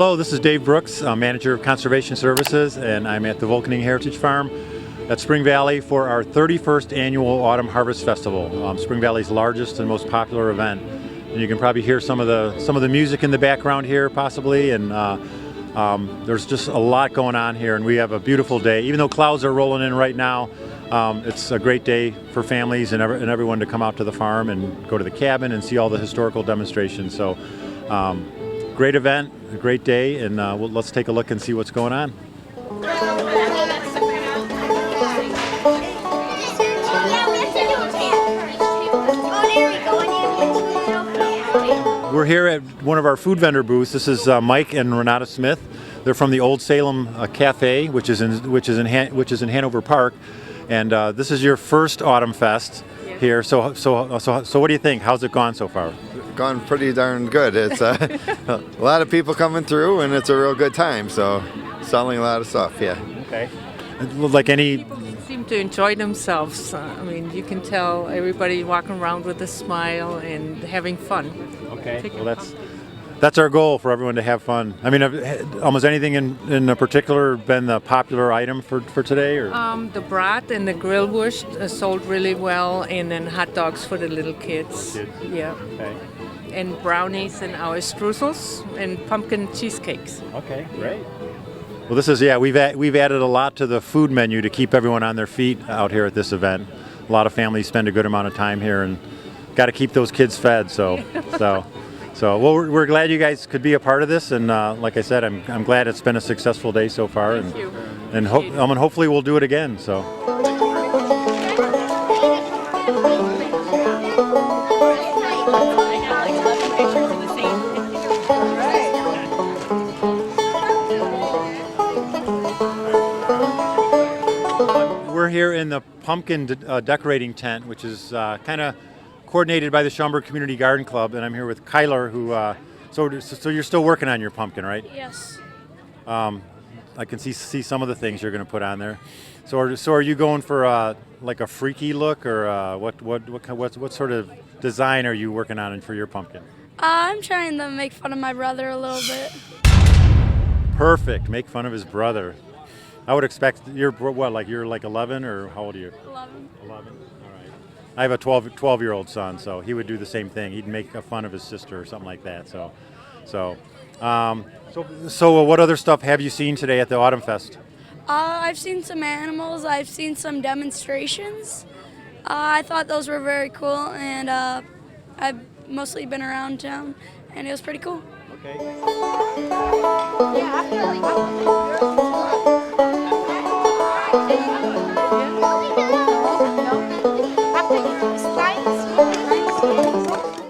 Hello, this is Dave Brooks, Manager of Conservation Services, and I'm at the Volkening Heritage Farm at Spring Valley for our 31st annual Autumn Harvest Festival, Spring Valley's largest and most popular event. And you can probably hear some of the music in the background here, possibly, and there's just a lot going on here, and we have a beautiful day. Even though clouds are rolling in right now, it's a great day for families and everyone to come out to the farm and go to the cabin and see all the historical demonstrations. So, great event, a great day, and let's take a look and see what's going on. We're here at one of our food vendor booths. This is Mike and Renata Smith. They're from the Old Salem Cafe, which is in Hanover Park, and this is your first Autumn Fest here. So what do you think? How's it gone so far? Gone pretty darn good. It's a lot of people coming through, and it's a real good time. So selling a lot of stuff. Yeah. Okay. Like any. People seem to enjoy themselves. I mean, you can tell everybody walking around with a smile and having fun. Okay. Well, that's our goal, for everyone to have fun. I mean, almost anything in particular been the popular item for today, or? The brat and the grillwurst sold really well, and then hot dogs for the little kids. Yeah. Okay. And brownies and our streusels and pumpkin cheesecakes. Okay, great. Well, this is, we've added a lot to the food menu to keep everyone on their feet out here at this event. A lot of families spend a good amount of time here, and got to keep those kids fed. So well, we're glad you guys could be a part of this, and like I said, I'm glad it's been a successful day so far. Thank you. And hopefully we'll do it again. So. We're here in the pumpkin decorating tent, which is kind of coordinated by the Schaumburg Community Garden Club, and I'm here with Kyler, who. So you're still working on your pumpkin, right? Yes. I can see some of the things you're going to put on there. So are you going for like a freaky look, or what sort of design are you working on for your pumpkin? I'm trying to make fun of my brother a little bit. Perfect. Make fun of his brother. I would expect you're like 11, or how old are you? 11. 11. All right. I have a 12-year-old son, so he would do the same thing. He'd make fun of his sister or something like that. So what other stuff have you seen today at the Autumn Fest? I've seen some animals. I've seen some demonstrations. I thought those were very cool, and I've mostly been around town, and it was pretty cool. Okay.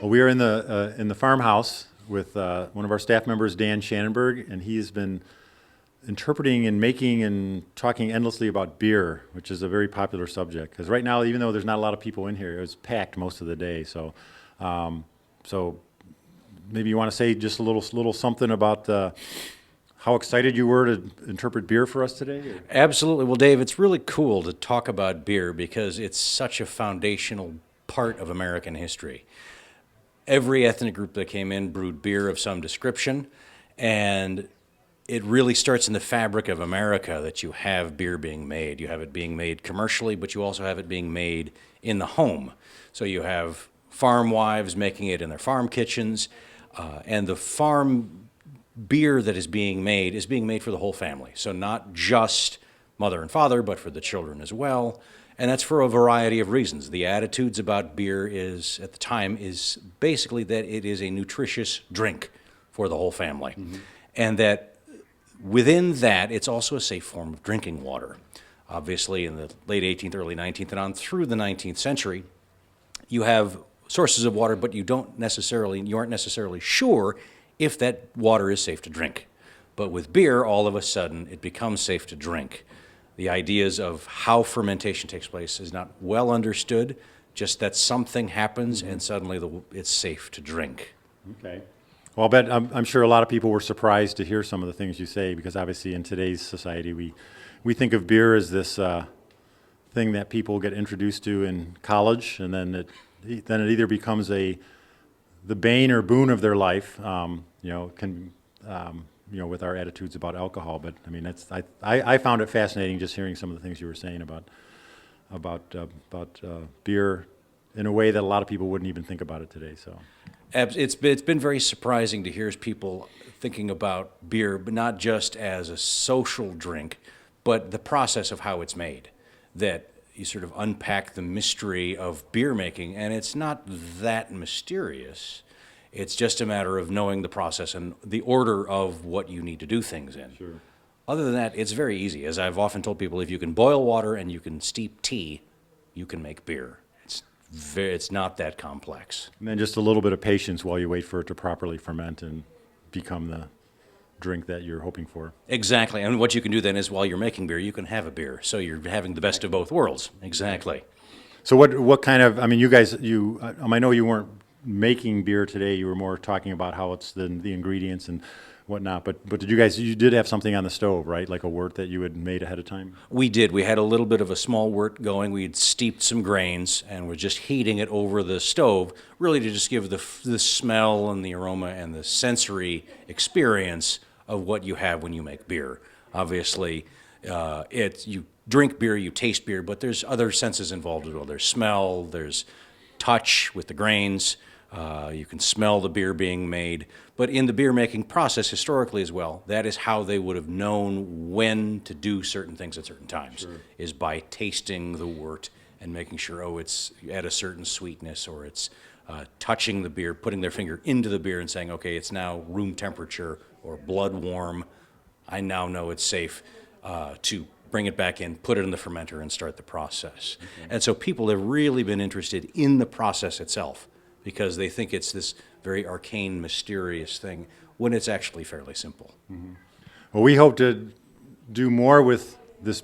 Well, we are in the farmhouse with one of our staff members, Dan Shannonberg, and he's been interpreting and making and talking endlessly about beer, which is a very popular subject. Because right now, even though there's not a lot of people in here, it was packed most of the day. So maybe you want to say just a little something about how excited you were to interpret beer for us today? Or? Absolutely. Well, Dave, it's really cool to talk about beer because it's such a foundational part of American history. Every ethnic group that came in brewed beer of some description, and it really starts in the fabric of America that you have beer being made. You have it being made commercially, but you also have it being made in the home. So you have farm wives making it in their farm kitchens, and the farm beer that is being made for the whole family. So not just mother and father, but for the children as well. And that's for a variety of reasons. The attitudes about beer at the time is basically that it is a nutritious drink for the whole family. Mm-hmm. And that within that, it's also a safe form of drinking water. Obviously, in the late 18th, early 19th, and on through the 19th century, you have sources of water, but you aren't necessarily sure if that water is safe to drink. But with beer, all of a sudden, it becomes safe to drink. The ideas of how fermentation takes place is not well understood, just that something happens and suddenly it's safe to drink. Okay. Well, I'm sure a lot of people were surprised to hear some of the things you say, because obviously in today's society we think of beer as this thing that people get introduced to in college, and then it either becomes the bane or boon of their life. with our attitudes about alcohol. But I mean, I found it fascinating just hearing some of the things you were saying about beer in a way that a lot of people wouldn't even think about it today. So It's been very surprising to hear people thinking about beer, but not just as a social drink, but the process of how it's made. That you sort of unpack the mystery of beer making, and it's not that mysterious. It's just a matter of knowing the process and the order of what you need to do things in. Sure. Other than that, it's very easy. As I've often told people, if you can boil water and you can steep tea, you can make beer. It's not that complex. And then just a little bit of patience while you wait for it to properly ferment and become the drink that you're hoping for. Exactly. And what you can do then is while you're making beer, you can have a beer. So you're having the best of both worlds. Exactly. So what kind of, I mean, you guys, I know you weren't making beer today, you were more talking about how it's the ingredients and whatnot, but you did have something on the stove, right? Like a wort that you had made ahead of time? We did. We had a little bit of a small wort going. We'd steeped some grains and we're just heating it over the stove, really to just give the smell and the aroma and the sensory experience of what you have when you make beer. Obviously, you drink beer, you taste beer, but there's other senses involved as well. There's smell, there's touch with the grains. You can smell the beer being made. But in the beer making process, historically as well, that is how they would have known when to do certain things at certain times, is by tasting the wort and making sure, it's at a certain sweetness, or it's touching the beer, putting their finger into the beer and saying, okay, it's now room temperature or blood warm. I now know it's safe to bring it back in, put it in the fermenter, and start the process. Okay. And so people have really been interested in the process itself, because they think it's this very arcane, mysterious thing, when it's actually fairly simple. Mm-hmm. Well, we hope to do more with this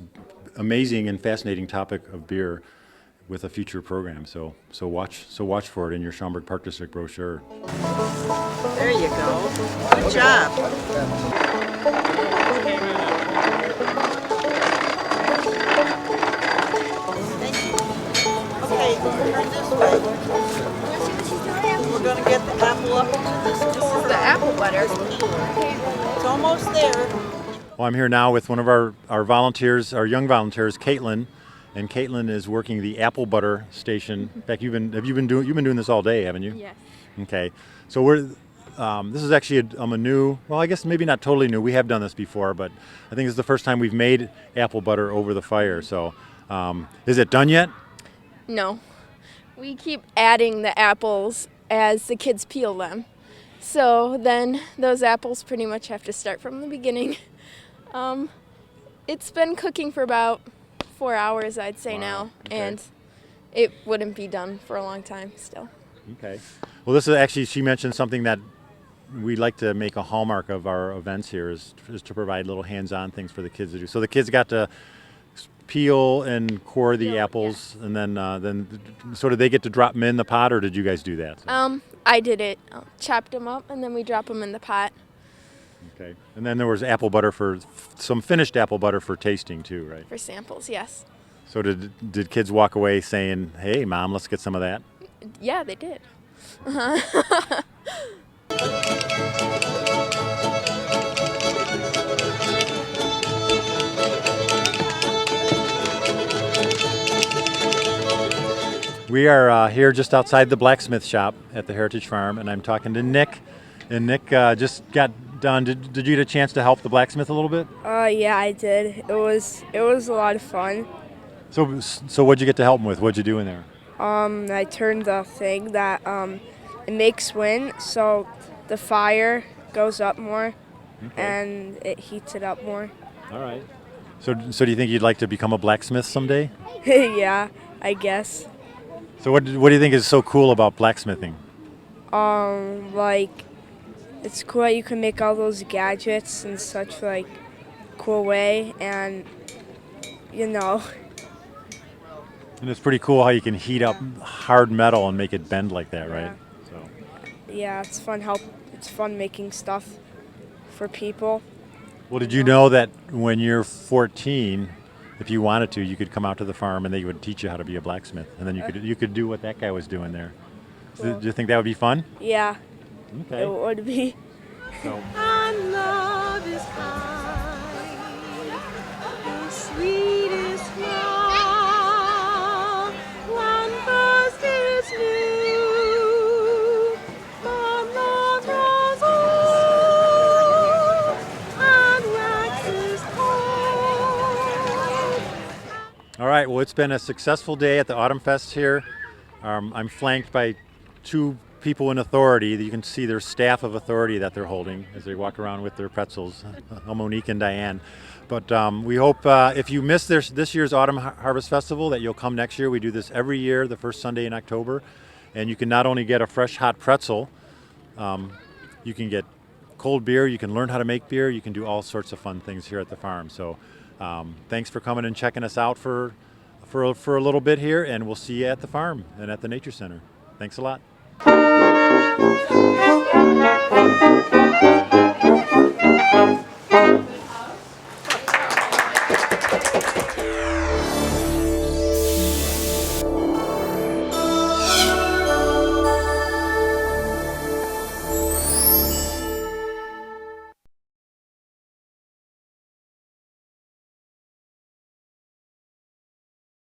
amazing and fascinating topic of beer with a future program. So watch for it in your Schaumburg Park District brochure. There you go. Good job. Okay, turn this way. We're going to get the apple up into this corner. The apple butter. It's almost there. Well, I'm here now with one of our volunteers, our young volunteers, Caitlin, and Caitlin is working the apple butter station. In fact, you've been doing this all day, haven't you? Yes. Okay, so this is actually a new. Well, I guess maybe not totally new. We have done this before, but I think it's the first time we've made apple butter over the fire. So, is it done yet? No. We keep adding the apples as the kids peel them. So then those apples pretty much have to start from the beginning. It's been cooking for about 4 hours, I'd say. Wow. Now, okay. And it wouldn't be done for a long time still. Okay. Well, this is actually, she mentioned something that we like to make a hallmark of our events here is to provide little hands-on things for the kids to do. So the kids got to peel and core the apples, and then so did they get to drop them in the pot, or did you guys do that? I did it. Chopped them up, and then we drop them in the pot. Okay. And then there was apple butter some finished apple butter for tasting too, right? For samples, yes. So did kids walk away saying, "Hey, Mom, let's get some of that"? Yeah, they did. We are here just outside the blacksmith shop at the Heritage Farm, and I'm talking to Nick. And Nick just got done. Did you get a chance to help the blacksmith a little bit? Yeah, I did. It was a lot of fun. So what'd you get to help him with? What'd you do in there? I turned the thing that it makes wind, so the fire goes up more, and it heats it up more. All right. So do you think you'd like to become a blacksmith someday? Yeah, I guess. So what do you think is so cool about blacksmithing? Like, it's cool that you can make all those gadgets in such like cool way, and And it's pretty cool how you can heat up hard metal and make it bend like that, right? So. Yeah, it's fun. It's fun making stuff for people. Well, did you know that when you're 14, if you wanted to, you could come out to the farm and they would teach you how to be a blacksmith, and then you could do what that guy was doing there. So, do you think that would be fun? Yeah, Okay. it would be. So. I love the sweetest smile, when first is new, but love grows old and waxes cold. All right, well, it's been a successful day at the Autumn Fest here. I'm flanked by two people in authority. You can see their staff of authority that they're holding as they walk around with their pretzels, Monique and Diane. But we hope if you missed this year's Autumn Harvest Festival that you'll come next year. We do this every year, the first Sunday in October. And you can not only get a fresh hot pretzel, you can get cold beer, you can learn how to make beer, you can do all sorts of fun things here at the farm. So thanks for coming and checking us out for a little bit here, and we'll see you at the farm and at the Nature Center. Thanks a lot.